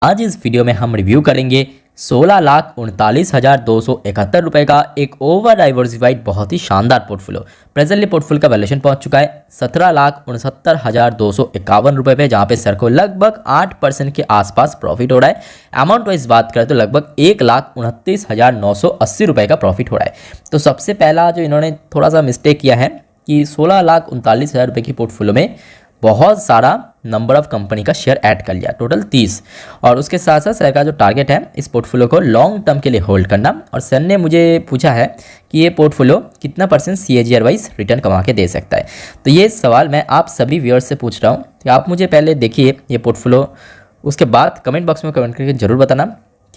आज इस वीडियो में हम रिव्यू करेंगे 16,39,271 रुपए का एक ओवर डाइवर्सिफाइड बहुत ही शानदार पोर्टफोलियो। प्रेजेंटली पोर्टफोलियो का वैल्यूएशन पहुंच चुका है 17,69,251 रुपए पे, जहां पे सर को लगभग 8% के आसपास प्रॉफिट हो रहा है। अमाउंट वाइज बात करें तो लगभग 1,29,980 रुपए का प्रॉफिट हो रहा है। तो सबसे पहला जो इन्होंने थोड़ा सा मिस्टेक किया है कि 16,39,000 रुपए की पोर्टफोलियो में बहुत सारा नंबर ऑफ कंपनी का शेयर ऐड कर लिया, टोटल 30। और उसके साथ साथ सर का जो टारगेट है इस पोर्टफोलियो को लॉन्ग टर्म के लिए होल्ड करना। और सर ने मुझे पूछा है कि ये पोर्टफोलियो कितना % CAGR वाइज रिटर्न कमा के दे सकता है। तो ये सवाल मैं आप सभी व्यूअर्स से पूछ रहा हूँ कि आप मुझे पहले देखिए ये पोर्टफोलियो, उसके बाद कमेंट बॉक्स में कमेंट करके जरूर बताना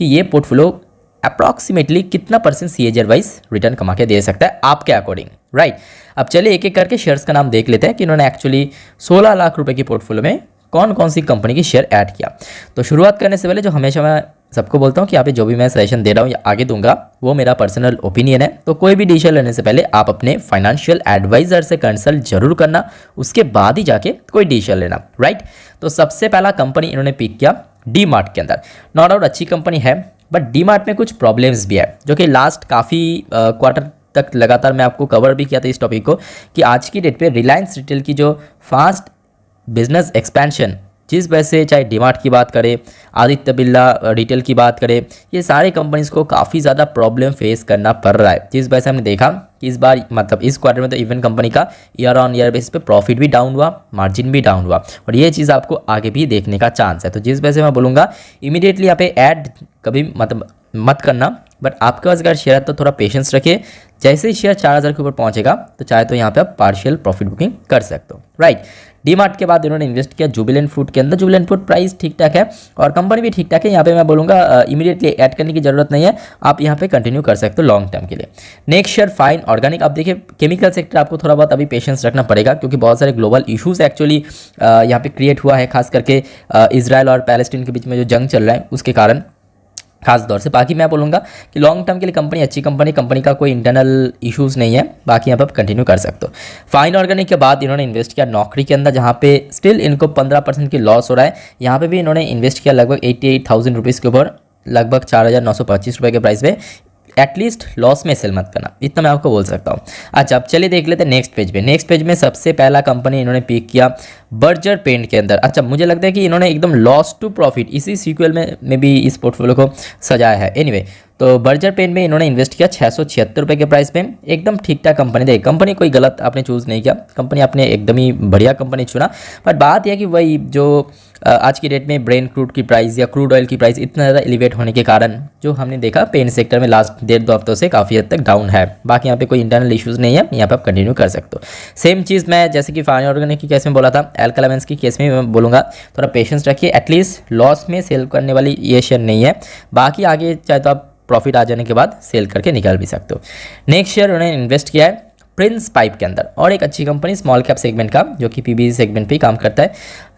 कि ये पोर्टफोलियो अप्रॉक्सीमेटली कितना % CAGR वाइज रिटर्न कमा के दे सकता है आपके अकॉर्डिंग, राइट। अब चलिए एक एक करके शेयर्स का नाम देख लेते हैं कि इन्होंने एक्चुअली 16 लाख रुपए की पोर्टफोलियो में कौन कौन सी कंपनी की शेयर ऐड किया। तो शुरुआत करने से पहले जो हमेशा मैं सबको बोलता हूँ कि यहाँ पे जो भी मैं सजेशन दे रहा हूँ या आगे दूंगा वो मेरा पर्सनल ओपिनियन है। तो कोई भी डिसीजन लेने से पहले आप अपने फाइनेंशियल एडवाइजर से कंसल्ट जरूर करना, उसके बाद ही जाके कोई डिसीजन लेना, राइट। तो सबसे पहला कंपनी इन्होंने पिक किया डी मार्ट के अंदर। नो डाउट अच्छी कंपनी है, बट डी मार्ट में कुछ प्रॉब्लम्स भी है जो कि लास्ट काफ़ी क्वार्टर तक लगातार मैं आपको कवर भी किया था इस टॉपिक को, कि आज की डेट पे रिलायंस रिटेल की जो फास्ट बिजनेस एक्सपेंशन, जिस वजह से चाहे डीमार्ट की बात करें, आदित्य बिरला रिटेल की बात करें, ये सारे कंपनीज़ को काफ़ी ज़्यादा प्रॉब्लम फेस करना पड़ रहा है। जिस वजह से हमने देखा कि इस बार मतलब इस क्वार्टर में तो इवन कंपनी का ईयर ऑन ईयर बेसिस पे प्रॉफिट भी डाउन हुआ, मार्जिन भी डाउन हुआ, और ये चीज़ आपको आगे भी देखने का चांस है। तो जिस वजह से मैं बोलूँगा इमीडिएटली यहाँ पे ऐड कभी मतलब मत करना, बट आपके पास अगर शेयर है तो थोड़ा पेशेंस रखिए। जैसे ही शेयर 4,000 के ऊपर पहुंचेगा तो चाहे तो यहाँ पे आप पार्शियल प्रॉफिट बुकिंग कर सकते हो, राइट। डीमार्ट के बाद इन्होंने इन्वेस्ट किया जुबिलेंट फूड के अंदर। जुबिलेंट फूड प्राइस ठीक ठाक है और कंपनी भी ठीक ठाक है। यहाँ पे मैं बोलूँगा इमीडिएटली ऐड करने की जरूरत नहीं है, आप यहाँ पे कंटिन्यू कर सकते हो लॉन्ग टर्म के लिए। Next share fine organic. आप देखिए केमिकल सेक्टर आपको थोड़ा बहुत अभी पेशेंस रखना पड़ेगा, क्योंकि बहुत सारे ग्लोबल इशूज़ एक्चुअली यहाँ पे क्रिएट हुआ है, खास करके इसराइल और पैलेस्टीन के बीच में जो जंग चल रहा है उसके कारण खास तौर से। बाकी मैं बोलूँगा कि लॉन्ग टर्म के लिए कंपनी अच्छी कंपनी का कोई इंटरनल इश्यूज़ नहीं है, बाकी यहाँ पर आप कंटिन्यू कर सकते हो। फाइन ऑर्गेनिक के बाद इन्होंने इन्वेस्ट किया नौकरी के अंदर, जहाँ पे स्टिल इनको 15% की लॉस हो रहा है। यहाँ पे भी इन्होंने इन्वेस्ट किया लगभग 88,000 रुपीज़ के ऊपर, लगभग 4,925 रुपये के प्राइस पे। एटलीस्ट लॉस में सेल मत करना, इतना मैं आपको बोल सकता हूँ। अच्छा अब चलिए देख लेते हैं नेक्स्ट पेज पे। नेक्स्ट पेज में सबसे पहला कंपनी इन्होंने पिक किया बर्जर पेंट के अंदर। अच्छा मुझे लगता है कि इन्होंने एकदम लॉस टू प्रॉफिट इसी सीक्वल में भी इस पोर्टफोलियो को सजाया है। एनीवे तो बर्जर पेंट में इन्होंने इन्वेस्ट किया 676 रुपये के प्राइस पे। एकदम ठीक ठाक कंपनी थी, कंपनी कोई गलत आपने चूज़ नहीं किया, कंपनी आपने एकदम ही बढ़िया कंपनी चुना। बट बात यह कि वही जो आज की डेट में ब्रेन क्रूड की प्राइस या क्रूड ऑयल की प्राइस इतना ज़्यादा एलिवेट होने के कारण जो हमने देखा पेंट सेक्टर में लास्ट 1.5-2 हफ्तों से काफ़ी हद तक डाउन है। बाकी यहाँ पे कोई इंटरनल इश्यूज़ नहीं है, यहाँ पे आप कंटिन्यू कर सकते हो। सेम चीज़ मैं जैसे कि फाइन ऑर्गेनिक की केस में बोला था, एल्कालामेंस की केस में मैं बोलूँगा थोड़ा पेशेंस रखिए। एटलीस्ट लॉस में सेल करने वाली ये शेयर नहीं है, बाकी आगे चाहे तो आप प्रॉफिट आ जाने के बाद सेल करके निकाल भी सकते हो। नेक्स्ट शेयर उन्होंने इन्वेस्ट किया है प्रिंस पाइप के अंदर, और एक अच्छी कंपनी स्मॉल कैप सेगमेंट का जो कि PBC सेगमेंट पे काम करता है।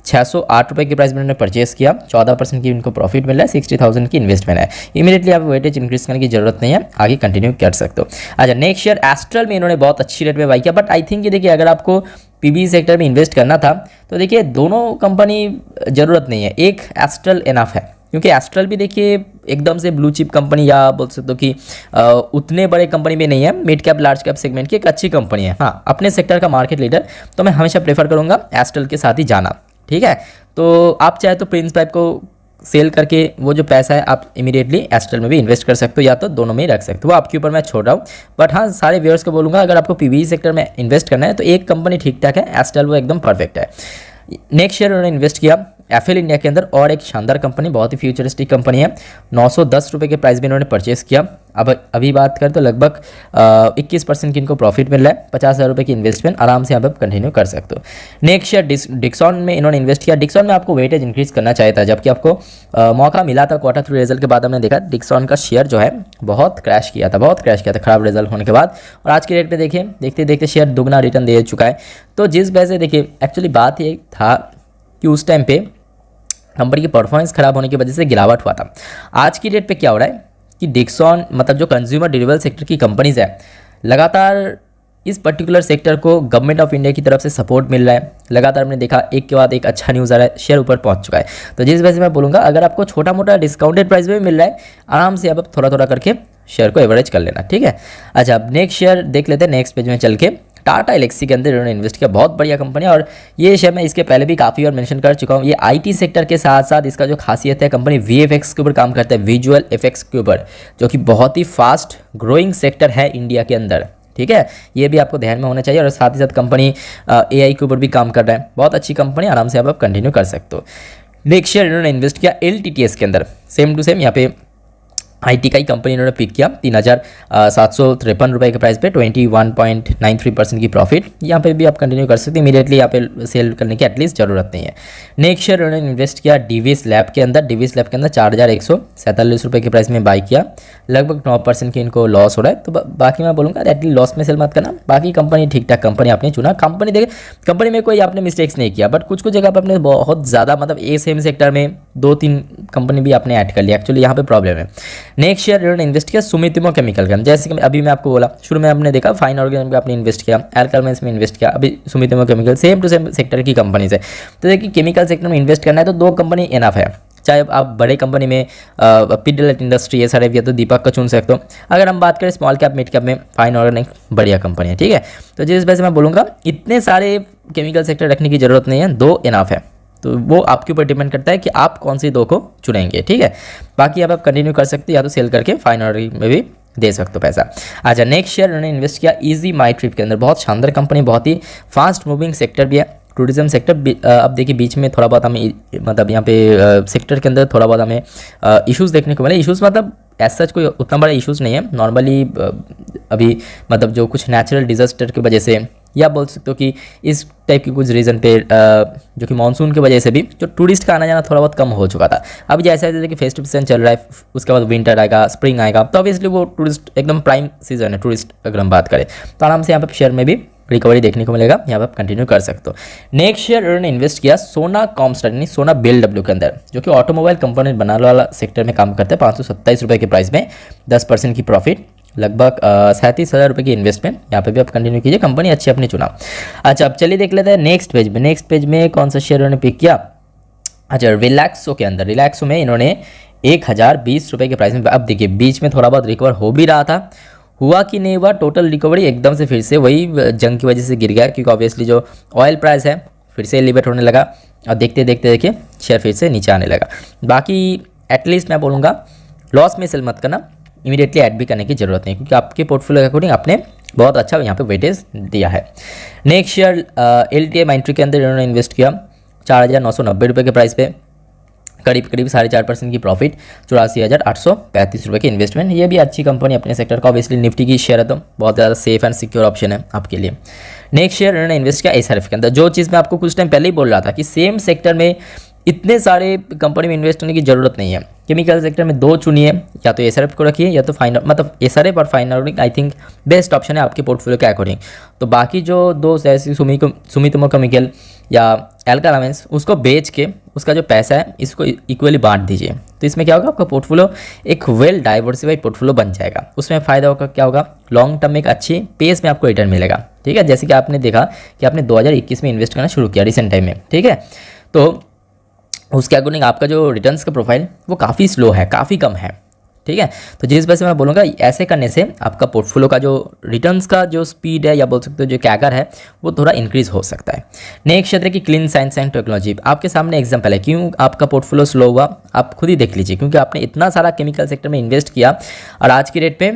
608 रुपये की प्राइस में उन्होंने परचेस किया, 14% की उनको प्रॉफिट मिला है, 60,000 की इन्वेस्टमेंट है। इमीडिएटली आप वेटेज इंक्रीज करने की जरूरत नहीं है, आगे कंटिन्यू कर सकते हो। अच्छा नेक्स्ट शेयर एस्ट्रल में इन्होंने बहुत अच्छी रेट में बाई किया, बट आई थिंक ये देखिए अगर आपको PBC सेक्टर में इन्वेस्ट करना था तो देखिए दोनों कंपनी ज़रूरत नहीं है, एक एस्ट्रल इनफ है, क्योंकि एस्ट्रल भी देखिए एकदम से ब्लू चिप कंपनी या बोल सकते हो कि उतने बड़े कंपनी में नहीं है, mid cap large cap segment की एक अच्छी कंपनी है। हाँ अपने सेक्टर का मार्केट लीडर, तो मैं हमेशा प्रेफर करूँगा एस्ट्रल के साथ ही जाना, ठीक है। तो आप चाहे तो प्रिंस पाइप को सेल करके वो जो पैसा है आप इमीडिएटली एस्ट्रल में भी इन्वेस्ट कर सकते हो, या तो दोनों में ही रख सकते हो, वो आपके ऊपर मैं छोड़ रहा हूँ। बट हाँ सारे व्यूअर्स को बोलूँगा अगर आपको PBC सेक्टर में इन्वेस्ट करना है तो एक कंपनी ठीक ठाक है, एस्ट्रल वो एकदम परफेक्ट है। नेक्स्ट शेयर उन्होंने इन्वेस्ट किया एफएल इंडिया के अंदर, और एक शानदार कंपनी, बहुत ही फ्यूचरिस्टिक कंपनी है। 910 रुपये के प्राइस में इन्होंने परचेस किया। अब अभी बात करें तो लगभग 21% की इनको प्रॉफिट मिल रहा है, 50,000 रुपये की इन्वेस्टमेंट आराम से यहाँ पर कंटिन्यू कर सकते हो। नेक्स्ट शेयर डिक्सॉन में इन्होंने इन्वेस्ट किया। डिक्सॉन में आपको वेटेज इंक्रीज करना चाहिए था, जबकि आपको मौका मिला था। क्वार्टर 3 रिजल्ट के बाद हमने देखा डिक्सॉन का शेयर जो है बहुत क्रैश किया था खराब रिजल्ट होने के बाद, और आज की रेट पे देखिए देखते देखते शेयर दुगना रिटर्न दे चुका है। तो जिस वजह से देखिए एक्चुअली बात ये था कि उस टाइम पे कंपनी की परफॉर्मेंस खराब होने की वजह से गिरावट हुआ था। आज की डेट पे क्या हो रहा है कि डिक्सॉन मतलब जो कंज्यूमर ड्यूरेबल सेक्टर की कंपनीज है लगातार इस पर्टिकुलर सेक्टर को गवर्नमेंट ऑफ इंडिया की तरफ से सपोर्ट मिल रहा है। लगातार हमने देखा एक के बाद एक अच्छा न्यूज़ आ रहा है, शेयर ऊपर पहुंच चुका है। तो जिस वजह से मैं बोलूँगा अगर आपको छोटा मोटा डिस्काउंटेड प्राइस में भी मिल रहा है, आराम से अब थोड़ा थोड़ा करके शेयर को एवरेज कर लेना, ठीक है। अच्छा, अब नेक्स्ट शेयर देख लेते हैं। नेक्स्ट पेज में चल के टाटा एलेक्सी के अंदर इन्होंने इन्वेस्ट किया, बहुत बढ़िया कंपनी है। और ये शेयर मैं इसके पहले भी काफ़ी बार मेंशन कर चुका हूँ। ये आईटी सेक्टर के साथ साथ इसका जो खासियत है, कंपनी वीएफएक्स के ऊपर काम करता है, विजुअल इफेक्ट्स के ऊपर, जो कि बहुत ही फास्ट ग्रोइंग सेक्टर है इंडिया के अंदर, ठीक है। ये भी आपको ध्यान में होना चाहिए। और साथ ही साथ कंपनी एआई के ऊपर भी काम कर रहा है, बहुत अच्छी कंपनी, आराम से आप कंटिन्यू कर सकते हो। नेक्स्ट शेयर इन्होंने इन्वेस्ट किया एलटीटीएस के अंदर, सेम टू सेम यहाँ पे आईटी का ही कंपनी इन्होंने पिक किया, 3,753 रुपये के प्राइस पे 21.93% की प्रॉफिट। यहाँ पे भी आप कंटिन्यू कर सकते हैं, इमीडिएटली यहाँ पे सेल करने की एटलीस्ट जरूरत नहीं है। नेक्स्ट शेयर उन्होंने इन्वेस्ट किया डीवीएस लैब के अंदर। डीवीएस लैब के अंदर 4,147 रुपये के प्राइस में बाई किया, लगभग 9% की इनको लॉस हो रहा है। तो बाकी मैं बोलूँगा एटलीस्ट लॉस में सेल मत करना। बाकी कंपनी ठीक ठाक कंपनी आपने चुना। कंपनी देखे, कंपनी में कोई आपने मिस्टेक्स नहीं किया, बट कुछ कुछ जगह पर आपने बहुत ज़्यादा मतलब सेम सेक्टर में 2-3 कंपनी भी आपने ऐड कर लिया, एक्चुअली यहाँ पे प्रॉब्लम है। नेक्स्ट शेयर इन्होंने इन्वेस्ट किया सुमितोमो केमिकल का। जैसे कि अभी मैं आपको बोला, शुरू में आपने देखा फाइन ऑर्गेनिक में आपने इन्वेस्ट किया, एल्कालाइंस में इन्वेस्ट किया, अभी Sumitomo chemical, same to same sector की कंपनी से। तो देखिए केमिकल सेक्टर में इन्वेस्ट करना है तो 2 कंपनी इनफ है। चाहे आप बड़े कंपनी में पिडिलाइट इंडस्ट्री ये सारे, या तो दीपक का चुन सकते हो। अगर हम बात करें स्मॉल कैप मिड कैप में, फाइन ऑर्गेनिक बढ़िया कंपनी है, ठीक है। तो जिस वजह से मैं बोलूँगा इतने सारे केमिकल सेक्टर रखने की जरूरत नहीं है, 2 इनफ है। तो वो आपके ऊपर डिपेंड करता है कि आप कौन सी 2 को चुनेंगे, ठीक है। बाकी आप कंटिन्यू कर सकते हो, या तो सेल करके फाइन ऑर्डर में भी दे सकते हो पैसा। अच्छा, नेक्स्ट शेयर उन्होंने इन्वेस्ट किया इजी माई ट्रिप के अंदर, बहुत शानदार कंपनी, बहुत ही फास्ट मूविंग सेक्टर भी है, टूरिज्म सेक्टर। अब देखिए बीच में थोड़ा बहुत हमें मतलब यहाँ पे सेक्टर के अंदर थोड़ा बहुत हमें इश्यूज़ देखने को मिले। इश्यूज़ मतलब ऐसा कुछ उतना बड़ा इश्यूज़ नहीं है, नॉर्मली अभी मतलब जो कुछ नेचुरल डिजास्टर की वजह से, या बोल सकते हो कि इस टाइप की कुछ रीज़न पे जो कि मानसून की वजह से भी जो टूरिस्ट का आना जाना थोड़ा बहुत कम हो चुका था। अब जैसे जैसे कि फेस्टिव सीजन चल रहा है, उसके बाद विंटर आएगा, स्प्रिंग आएगा, तो ऑब्वियसली वो टूरिस्ट एकदम प्राइम सीजन है टूरिस्ट अगर हम बात करें, तो आराम से यहाँ पर शेयर में भी रिकवरी देखने को मिलेगा, यहाँ पर आप कंटिन्यू कर सकते हो। नेक्स्ट शेयर उन्होंने इन्वेस्ट किया सोना कॉमस्टार यानी सोना BLW के अंदर, जो कि ऑटोमोबाइल कंपोनेंट बनाने वाला सेक्टर में काम करता है। 527 रुपये के प्राइस में 10% की प्रॉफिट, लगभग 37,000 रुपये की इन्वेस्टमेंट। यहाँ पे भी आप कंटिन्यू कीजिए, कंपनी अच्छी अपनी चुना। अच्छा, अब चलिए देख लेते हैं नेक्स्ट पेज में। नेक्स्ट पेज में कौन सा शेयर उन्होंने पिक किया? अच्छा, रिलैक्सो के अंदर, रिलैक्सो में इन्होंने 1,020 रुपये के प्राइस में, अब देखिए बीच में थोड़ा बहुत रिकवर हो भी रहा था, हुआ कि नहीं हुआ, टोटल रिकवरी एकदम से फिर से वही जंग की वजह से गिर गया, क्योंकि ऑब्वियसली जो ऑयल प्राइस है फिर से एलिवेट होने लगा, और देखते देखते देखिए शेयर फिर से नीचे आने लगा। बाकी एटलीस्ट मैं बोलूँगा लॉस में सेल मत करना, इमीडिएटली ऐड भी करने की जरूरत नहीं, क्योंकि आपके पोर्टफोलियो के अकॉर्डिंग आपने बहुत अच्छा यहाँ पे वेटेज दिया है। नेक्स्ट शेयर LTI माइंट्री के अंदर इन्होंने इन्वेस्ट किया 4,990 रुपये के प्राइस पे, करीब 4.5% की प्रॉफिट, 84,835 रुपये की इन्वेस्टमेंट। ये भी अच्छी कंपनी अपने सेक्टर का, ऑब्वियसली निफ्टी की शेयर है तो बहुत ज़्यादा सेफ एंड सिक्योर ऑप्शन है आपके लिए। नेक्स्ट शेयर इन्होंने इन्वेस्ट किया SRF के अंदर, जो चीज़ मैं आपको कुछ टाइम पहले ही बोल रहा था कि सेम सेक्टर में इतने सारे कंपनी में इन्वेस्ट होने की जरूरत नहीं है। केमिकल सेक्टर में 2 चुनिए, या तो SRF को रखिए या तो फाइन, मतलब SRF और fine organic I think best option है आपके पोर्टफोलियो के अकॉर्डिंग। तो बाकी जो 2 जैसे सुमितोमो केमिकल या एल्कालाइंस, उसको बेच के उसका जो पैसा है इसको इक्वली बांट दीजिए। तो इसमें क्या होगा, आपका पोर्टफोलियो एक वेल डाइवर्सिफाइड पोर्टफोलियो बन जाएगा। उसमें फ़ायदा होगा, क्या होगा, लॉन्ग टर्म में एक अच्छी पेस में आपको रिटर्न मिलेगा, ठीक है। जैसे कि आपने देखा कि आपने 2021 में इन्वेस्ट करना शुरू किया रिसेंट टाइम में, ठीक है, तो उसके अकॉर्डिंग आपका जो रिटर्न्स का प्रोफाइल वो काफ़ी स्लो है, काफ़ी कम है, ठीक है। तो जिस वजह से मैं बोलूँगा ऐसे करने से आपका पोर्टफोलियो का जो रिटर्न्स का जो स्पीड है, या बोल सकते हो जो कैगर है, वो थोड़ा इंक्रीज हो सकता है। नेक्स्ट क्षेत्र की क्लीन साइंस एंड टेक्नोलॉजी, आपके सामने एग्जाम्पल है क्यों आपका पोर्टफोलियो स्लो हुआ, आप खुद ही देख लीजिए, क्योंकि आपने इतना सारा केमिकल सेक्टर में इन्वेस्ट किया और आज की डेट पे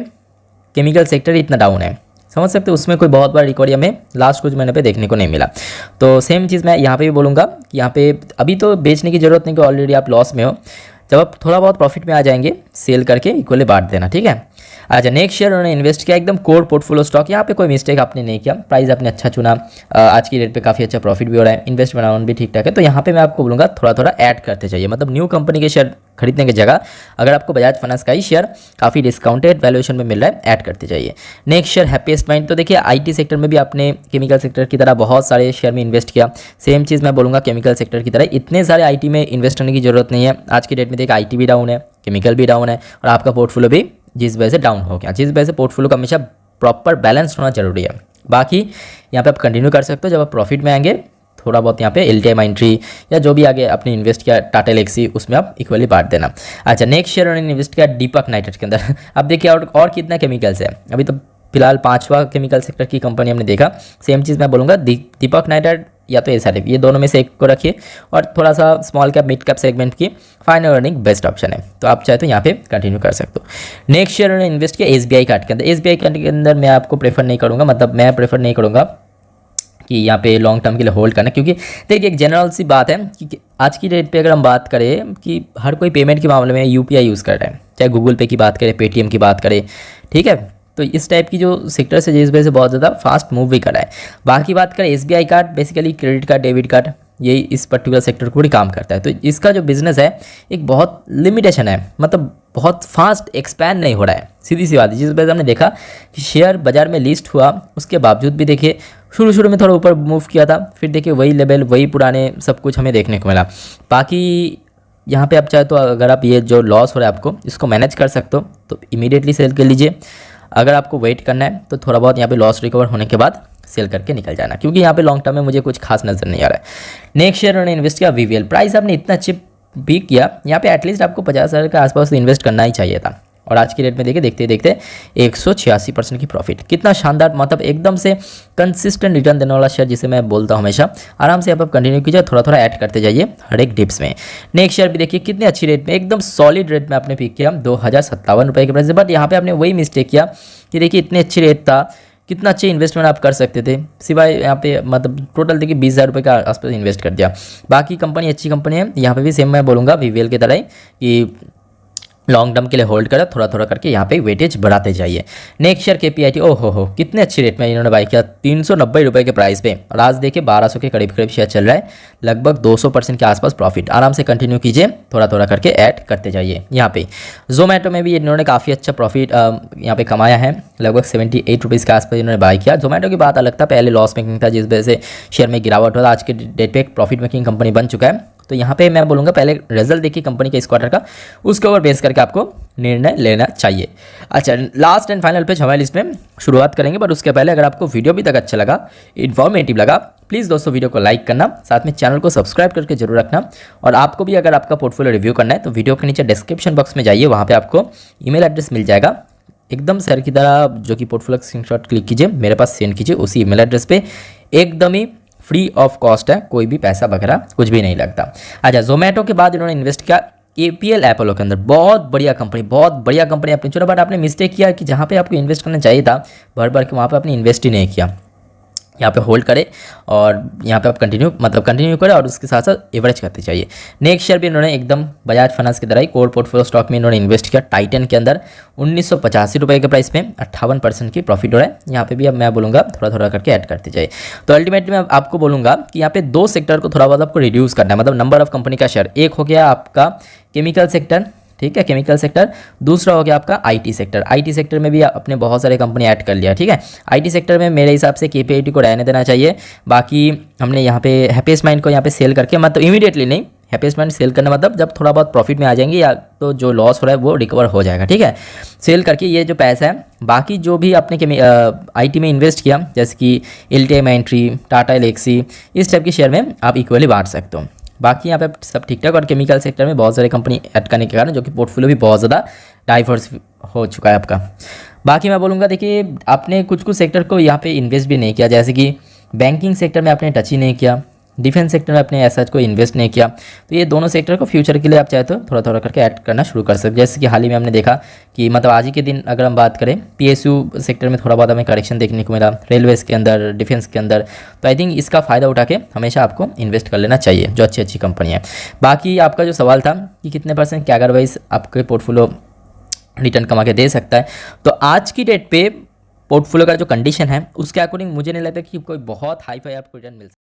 केमिकल सेक्टर इतना डाउन है, समझ सकते हो, उसमें कोई बहुत बड़ा रिकवरी हमें लास्ट कुछ महीने पे देखने को नहीं मिला। तो सेम चीज़ मैं यहाँ पे भी बोलूँगा कि यहाँ पे अभी तो बेचने की जरूरत नहीं, कि ऑलरेडी आप लॉस में हो। जब आप थोड़ा बहुत प्रॉफिट में आ जाएंगे, सेल करके इक्वली बांट देना, ठीक है। अच्छा, नेक्स्ट शेयर उन्होंने इन्वेस्ट किया एकदम कोर पोर्टफोलियो स्टॉक, यहाँ पे कोई मिस्टेक आपने नहीं किया, प्राइस आपने अच्छा चुना, आज की रेट पे काफ़ी अच्छा प्रॉफिट भी हो रहा है, इन्वेस्टमेंट अमाउंट भी ठीक ठाक है। तो यहाँ पे मैं आपको बोलूँगा थोड़ा थोड़ा ऐड करते चाहिए, मतलब न्यू कंपनी के शेयर खरीदने की जगह अगर आपको बजाज फाइनेंस का ही शेयर काफ़ी डिस्काउंटेड वैल्यूएशन में मिल रहा है, ऐड करते जाइए। नेक्स्ट शेयर हैप्पीएस्ट माइंड, तो देखिए आईटी सेक्टर में भी आपने केमिकल सेक्टर की तरह बहुत सारे शेयर में इन्वेस्ट किया, सेम चीज़ मैं बोलूँगा केमिकल सेक्टर की तरह इतने सारे आईटी में इन्वेस्ट करने की जरूरत नहीं है। आज की डेट में देखिए आईटी भी डाउन है, केमिकल भी डाउन है, और आपका पोर्टफोलियो भी जिस वजह से डाउन हो गया, जिस वजह से पोर्टफोलियो का हमेशा प्रॉपर बैलेंस होना जरूरी है। बाकी यहाँ पे आप कंटिन्यू कर सकते हो। जब आप प्रॉफिट में आएंगे थोड़ा बहुत यहाँ पे LTI माइंट्री या जो भी आगे आपने इन्वेस्ट किया टाटा एलेक्सी उसमें आप इक्वली बांट देना। अच्छा, नेक्स्ट शेयर उन्होंने इन्वेस्ट किया दीपक नाइट्रेट के अंदर। अब देखिए और कितना केमिकल्स है, अभी तो फिलहाल 5वां केमिकल सेक्टर की कंपनी हमने देखा। सेम चीज़ मैं बोलूँगा दीपक नाइट्रेट या तो SRF, ये दोनों में से एक को रखिए और थोड़ा सा small cap mid cap segment की फाइनल अर्निंग बेस्ट ऑप्शन है, तो आप चाहे तो यहाँ पे कंटिन्यू कर सकते हो। नेक्स्ट शेयर उन्होंने इन्वेस्ट किया SBI कार्ड के अंदर। SBI कार्ड के अंदर मैं आपको प्रेफर नहीं करूँगा, मतलब मैं प्रेफर नहीं करूँगा कि यहाँ पे लॉन्ग टर्म के लिए होल्ड करना, क्योंकि देखिए एक जनरल सी बात है कि आज की डेट पे अगर हम बात करें कि हर कोई पेमेंट के मामले में UPI यूज़ कर रहा है, चाहे गूगल पे की बात करें, पेटीएम की बात करें, ठीक है। तो इस टाइप की जो सेक्टर है जिस वजह से बहुत ज़्यादा फास्ट मूव भी कर रहा है। बाकी बात करें SBI card, basically credit card, debit card, यही इस पर्टिकुलर सेक्टर को भी काम करता है। तो इसका जो बिज़नेस है एक बहुत लिमिटेशन है, मतलब बहुत फास्ट एक्सपैंड नहीं हो रहा है, सीधी सी बात है। जिस वजह से हमने देखा कि शेयर बाजार में लिस्ट हुआ, उसके बावजूद भी देखिए शुरू में थोड़ा ऊपर मूव किया था, फिर देखिए वही लेवल, वही पुराने सब कुछ हमें देखने को मिला। बाकी यहाँ पे आप चाहे तो अगर आप ये जो लॉस हो रहा है आपको इसको मैनेज कर सकते हो तो इमीडिएटली सेल कर लीजिए। अगर आपको वेट करना है तो थोड़ा बहुत यहाँ पे लॉस रिकवर होने के बाद सेल करके निकल जाना, क्योंकि यहाँ पे लॉन्ग टर्म में मुझे कुछ खास नज़र नहीं आ रहा है। नेक्स्ट शेयर उन्होंने इन्वेस्ट किया VVL। प्राइस आपने इतना चिप भी किया, यहाँ पे एटलीस्ट आपको 50,000 के आसपास इन्वेस्ट करना ही चाहिए था, और आज की डेट में देखिए देखते देखते 186% की प्रॉफिट, कितना शानदार, मतलब एकदम से कंसिस्टेंट रिटर्न देने वाला शेयर जिसे मैं बोलता हूँ हमेशा। आराम से आप कंटिन्यू कीजिए, थोड़ा थोड़ा ऐड करते जाइए हर एक डिप्स में। नेक्स्ट शेयर भी देखिए कितने अच्छी रेट में, एकदम सॉलिड रेट में आपने पिक किया 2057 रुपये के प्राइस से। बट यहाँ पे आपने वही मिस्टेक किया कि देखिए इतनी अच्छी रेट था, कितना अच्छी इन्वेस्टमेंट आप कर सकते थे, सिवाय यहाँ पे मतलब टोटल देखिए 20,000 रुपये के आसपास इन्वेस्ट कर दिया। बाकी कंपनी अच्छी कंपनी है, यहाँ पे भी सेम मैं बोलूँगा VVL की तरह ही कि लॉन्ग टर्म के लिए होल्ड करें, थोड़ा थोड़ा करके यहाँ पे वेटेज बढ़ाते जाइए। नेक्स्ट शेयर KPIT, हो कितने अच्छी रेट में इन्होंने बाई किया 390 रुपये के प्राइस पे, और आज देखिए 1200 के करीब शेयर चल रहा है, लगभग 200% के आसपास प्रॉफिट। आराम से कंटिन्यू कीजिए, थोड़ा थोड़ा करके ऐड करते जाइए। यहाँ पे जोमेटो में भी इन्होंने काफ़ी अच्छा प्रॉफिट यहाँ पे कमाया है, लगभग 78 रुपीज़ के आसपास इन्होंने बाई किया। जोमेटो की बात अलग था, पहले लॉस मेकिंग था जिस वजह से शेयर में गिरावट हुआ, आज के डेट पे एक प्रॉफिट मेकिंग कंपनी बन चुका है। तो यहाँ पे मैं बोलूँगा पहले रिजल्ट देखिए कंपनी के इस क्वार्टर का, उसके ऊपर बेस करके आपको निर्णय लेना चाहिए। अच्छा, लास्ट एंड फाइनल पेज हमारी लिस्ट में शुरुआत करेंगे, बट उसके पहले अगर आपको वीडियो भी तक अच्छा लगा, इन्फॉर्मेटिव लगा, प्लीज़ दोस्तों वीडियो को लाइक करना, साथ में चैनल को सब्सक्राइब करके जरूर रखना। और आपको भी अगर आपका पोर्टफोलियो रिव्यू करना है तो वीडियो के नीचे डिस्क्रिप्शन बॉक्स में जाइए, वहाँ पर आपको ईमेल एड्रेस मिल जाएगा, एकदम सर की तरह जो कि पोर्टफोलियो स्क्रीनशॉट क्लिक कीजिए, मेरे पास सेंड कीजिए उसी ईमेल एड्रेस पे, एकदम ही फ्री ऑफ कॉस्ट है, कोई भी पैसा वगैरह कुछ भी नहीं लगता। अच्छा, जोमेटो के बाद इन्होंने इन्वेस्ट किया APL अपोलो के अंदर, बहुत बढ़िया कंपनी आपने चुना, बट आपने मिस्टेक किया कि जहाँ पे आपको इन्वेस्ट करना चाहिए था भर के, वहाँ पे आपने इन्वेस्ट ही नहीं किया। यहाँ पे होल्ड करें और यहाँ पे आप कंटिन्यू करें और उसके साथ साथ एवरेज करते चाहिए। नेक्स्ट शेयर भी इन्होंने एकदम बजाज फाइनेंस की तरह ही कोर पोर्टफोलियो स्टॉक में इन्होंने इन्वेस्ट किया टाइटन के अंदर 1985 रुपये के प्राइस में 58% की प्रॉफिट हो रहा है। यहाँ पे भी अब मैं बोलूँगा थोड़ा थोड़ा करके ऐड करते जाइए। तो अल्टीमेटली मैं आपको बोलूँगा कि यहाँ पे 2 सेक्टर को थोड़ा बहुत आपको रिड्यूस करना है, मतलब नंबर ऑफ कंपनी का शेयर। एक हो गया आपका केमिकल सेक्टर, ठीक है, केमिकल सेक्टर। दूसरा हो गया आपका IT सेक्टर। IT सेक्टर में भी अपने बहुत सारे कंपनी ऐड कर लिया, ठीक है। IT सेक्टर में मेरे हिसाब से KPIT को रहने देना चाहिए। बाकी हमने यहाँ पे हैप्पीएस्ट माइंड को यहाँ पे सेल करके, मतलब इमीडिएटली नहीं, हैप्पीएस्ट माइंड सेल करना मतलब जब थोड़ा बहुत प्रॉफिट में आ जाएंगे या तो जो लॉस हो रहा है वो रिकवर हो जाएगा, ठीक है। सेल करके ये जो पैसा है, बाकी जो भी आपने IT में इन्वेस्ट किया जैसे कि LTI माइंट्री, टाटा एलेक्सी, इस टाइप के शेयर में आप इक्वली बांट सकते हो। बाकी यहाँ पे सब ठीक ठाक, और केमिकल सेक्टर में बहुत सारे कंपनी ऐड करने के कारण जो कि पोर्टफोलियो भी बहुत ज़्यादा डाइवर्स हो चुका है आपका। बाकी मैं बोलूँगा देखिए आपने कुछ सेक्टर को यहाँ पे इन्वेस्ट भी नहीं किया, जैसे कि बैंकिंग सेक्टर में आपने टच ही नहीं किया, डिफेंस सेक्टर में आपने ऐसा कोई इन्वेस्ट नहीं किया। तो ये दोनों सेक्टर को फ्यूचर के लिए आप चाहे तो थोड़ा थोड़ा करके ऐड करना शुरू कर सकते। जैसे कि हाल ही में हमने देखा कि मतलब आज ही के दिन अगर हम बात करें PSU सेक्टर में थोड़ा बहुत हमें करेक्शन देखने को मिला, रेलवेज़ के अंदर, डिफेंस के अंदर। तो आई थिंक इसका फ़ायदा उठा के हमेशा आपको इन्वेस्ट कर लेना चाहिए जो अच्छी कंपनी है। बाकी आपका जो सवाल था कि कितने % कैगर वाइज आपके पोर्टफोलियो रिटर्न कमा के दे सकता है, तो आज की डेट पे पोर्टफोलियो का जो कंडीशन है उसके अकॉर्डिंग मुझे नहीं लगता कि कोई बहुत हाई फाई आपको रिटर्न मिल सकता है।